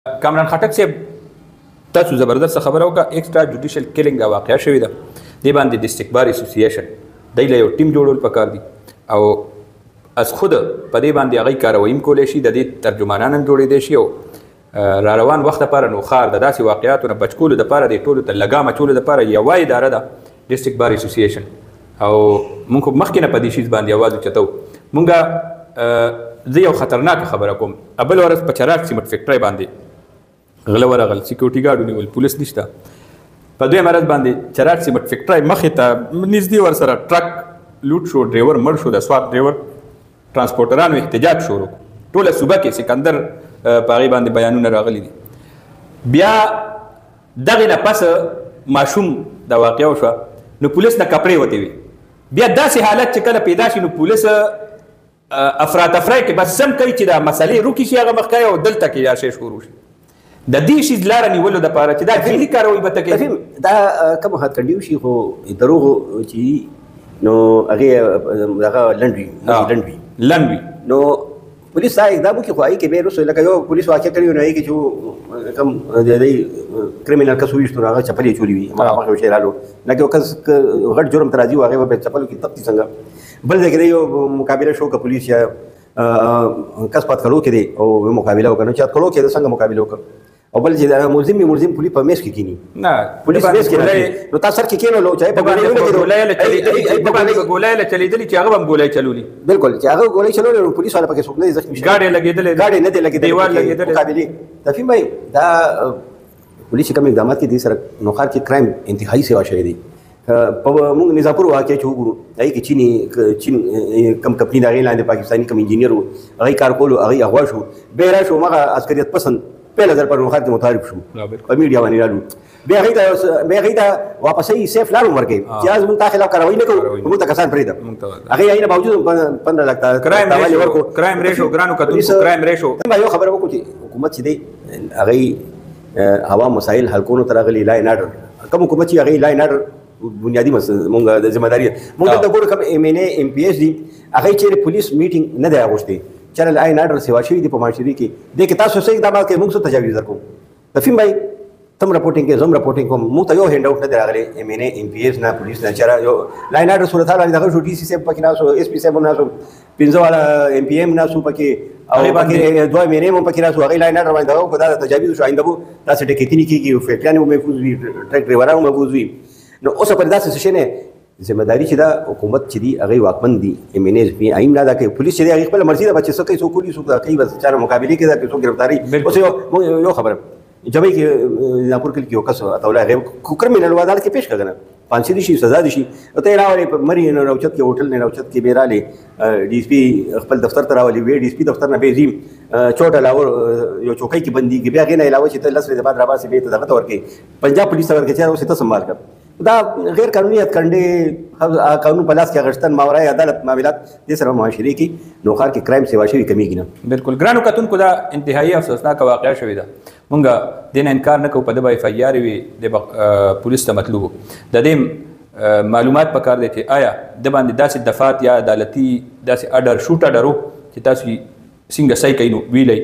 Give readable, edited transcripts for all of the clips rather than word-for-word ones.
کامران خټک صاحب تاسو زبردست خبره وکړه ایکسټرا جوډیشل کیلینګ واقعه شوې ده دې باندې د استکبار اسوسییشن دی له یو ټیم جوړول پکار دي او از خود په دې باندې هغوی کاروي هم کولی شي د دې ترجمانان هم جوړېدی شي او را روان وخت دپاره نو ښار د داسې واقعاتو نه بچ کولو دپاره دې ټولو ته لګام اچولو دپاره یوه اداره ده د استکبار اسوسییشن او موږ خو مخکې نه په دې شیز باندې اواز اوچتو موږ زه یو خطرناکه خبره کوم بل ورځ په چراغ سیمټ فیکټرۍ باندې غله ورغل سیکورټي ګارډ ونیول پولیس نشته په دویمه ورځ باندې چراغ سیمټ فیکټرۍ مخې ته نږدې ورسره ټرک لوټ شو ډریور مړ شو د سوات ډریور ترانسپورټرانو احتجاج شروع ټوله صوبه کې سکندر په هغې باندې بیانونه راغلي دي بیا دغې نه پس ماشوم دا واقعه وشوه نو پولیس نه کپړې وتې وي بیا داسې حالت چې کله پیدا شي نو پولیس افراتفری کې بس سم کوي چې دا مسلې روکي شي هغه مخکې او دلته کې دا شی شروع شي د دې شي لاره نیولو دپاره چې دا جدي کاروي به ته کوي دا کوم هتکړډي شي خو دروغ چې نو هغې دغه لنډ وي نو پولیس دا اقدام وکړي خو هغې کې بیا وروسته لکه یو پولیس واقع کړي نو هغې کې چې کوم د دې کرمینل کس وویشتو نو هغه چپلې یې چولې وي مخامخ یو شی رالو لکه یو کس غټ جرم ته راځي و هغې به بیا چپلو کې تپتي څنګه بل ځای کې یو مقابله شو که پولیس یا کس په اتکړو کې دی او مقابله وکړه نو چې اتکړو کې د څنګه مقابله وکړه او بل چې ملزم پولیس په میز کې کینی نه پولیس میز کې نو تاسو سر کې کینولو چې په ګولای له چلیدلی چې هغه هم ګولای چلولي بالکل چې هغه ګولای چلولي نو پولیس والا پکې څوک نه زخمي شي ګاډي لګېدلې ګاډي نه دی لګېدلې دیوال لګېدلې مقابلې تفهیم بھائی دا پولیس کوم اقدامات کې دي سره نوخار کې کرایم انتهایی سیوا شوی دی په موږ نظافور واقع چې وګورو هغې کې چین کم کمپني د هغې لاندې پاکستاني کم انجینیر و هغې کار کولو هغې اغوا شو بیا را شو مغه عسکریت پسند پهله ځل پر نوخار کې متعارف شو په میډیا باندې رالو بیا هغې ته واپسۍ سیف لار هم ورکوي چې از موږ تا خلاف کاروایي نه کوو موږ ته کسان پرېږده هغې هغې نه باوجود 15 لک کرایم ریشو ګرانو کتونکو کرایم ریشو یو خبره وکړو چې حکومت چې دی هغې عوام مسایل حل کولو ته راغلي لا اینډ اډر کوم حکومت چې هغې لا اینډ اډر بنیادي مونږ د ذمہ داري مونږ دلته ګورو کوم ایم ان اے ام پی ایس دي هغې چېرې پولیس میټینګ نه دی اغوښتی چېرې لا اینډ اډر سیوا شوي دي په معاشري کې دې کې تاسو څه اقدامات کوئ موږ څه تجاویز درکوو تفهیم بھائی تم رپورټینګ کوې زه هم رپورټینګ کوم موږ ته یو هینډ آوټ نه دی راغلی ایم ان اے ام پی ایس نه پولیس نه چېرې یو لا اینډ اډر صورت حال باندې دغه شو ډي سی صاحب پکې ناست و ایس پي صاحب هم ناست و 15 والا ایم پی ایم ناست و پکې او پکې دوه ایم ان اے هم پکې ناست و هغې لا اینډ اډر باندې دغه وکړو دا د تجاویز شو آینده به داسې ډکیتي نه کېږي فیکټریانې به محفوظ وي ټرک ډریوران هم محفوظ وي نو اوس پر داسې څه شی نه ذمہ داری چې دا حکومت چې دي هغې واکمن دي ایم ان ایز پی ایم نه دا کوي پولیس چې دی هغې خپله مرضي ده به چې څه کوي څوک ولي څوک دا کوي بس چا نه مقابلې کې دا کوي څوک ګرفتاري اوس یو خبره جبۍ کې ناپور کلي کې یو کس اتولی هغې کرمینل و عدالت کې پیش کړه که نه پانسي دي شي سزا دي شي ته یې راولې په مرې نه روچت کې هوټل نه روچت کې بیا رالې ډي اس پي خپل دفتر ته راولې وی ډي اس پي دفتر نه بیا ځي چوټ علاوه یو چوکۍ کې بندېږي بیا هغې نه علاوه چې ته 10 ورځې بعد راباسې بیا ته دغه ته ورکوې پنجاب پولیس ته ورکوې چې اوس یې ته سنبال کړه دا غیر قانوني هتکړندې قانون په لاس کې اخیستن ماورای عدالت معاملات دې سره معاشرې کې نوخار کې کرایم سیوا شوي کمیږي نه بالکل ګرانو کتونکو دا انتهایی افسوسناکه واقعه شوې ده مونږ دې نه انکار نه کوو په ده به ایف آی آر وي د پولیس ته مطلوب د دې معلومات پکار دی چې آیا د باندې داسې دفات یا عدالتي داسې اډر شوټ اډر و چې تاسو څنګه صحیح کوئ نو ویلی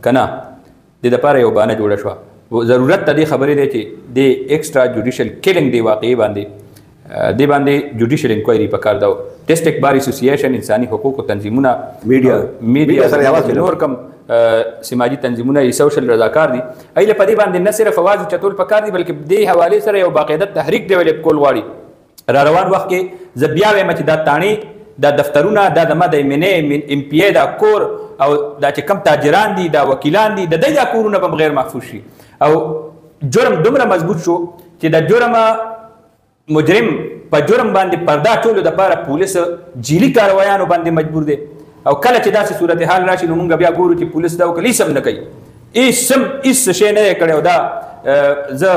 که نه د دپاره یو بهانه جوړه شوه ضرورت ته دې خبرې دی چې د ایکسټرا جوډیشل کیلینګ دی واقعي باندې جوډیشل انکوایري پکار ده ډسټرکټ بار اسوسییشن انساني حقوقو تنظیمونه میډیا نور کم سماجي تنظیمونه یې سوشل رضاکار دي هغې له په دې باندې نه صرف اواز اوچتول پکار دي بلکې دې حوالې سره یو باقاعده تحریک ډیولپ کول غواړي را روان وخت کې زه بیا وایم چې دا تاڼې دا دفترونه دا زما د ایم ان اے ام پی اے دا کور او دا چې کم تاجران دي دا وکیلان دي د دوی دا کورونه به غیر محفوظ شي او جرم دومره مضبوط شو چې د جرم مجرم په جرم باندې پرده اچولو دپاره پولیس جیلي کاروایانو باندې مجبور دی او کله چې داسې صورتحال راشي نو موږ بیا ګورو چې پولیس دا وکړي هېڅ هم نه کوي هېڅ څه شی نه یې کړی او دا زه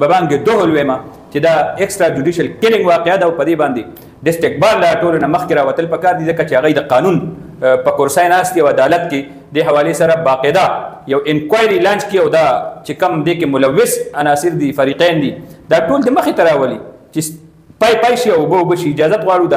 به باندې دوهل وایم چې دا ایکسټرا جوډیشل کیلینګ واقعه ده او په دې باندې د استقبال له ټولو نه مخکې راوتل پکار دي ځکه چې هغوی د قانون په کرسۍ ناست دي او عدالت کې دې حوالې سره باقاعده یو انکوایري لانچ کړي او دا چې کم دې کې ملوث عناصر دي فریقین دي دا ټول د مخې ته راولي چې پای شي او اوبه شي اجازت غواړو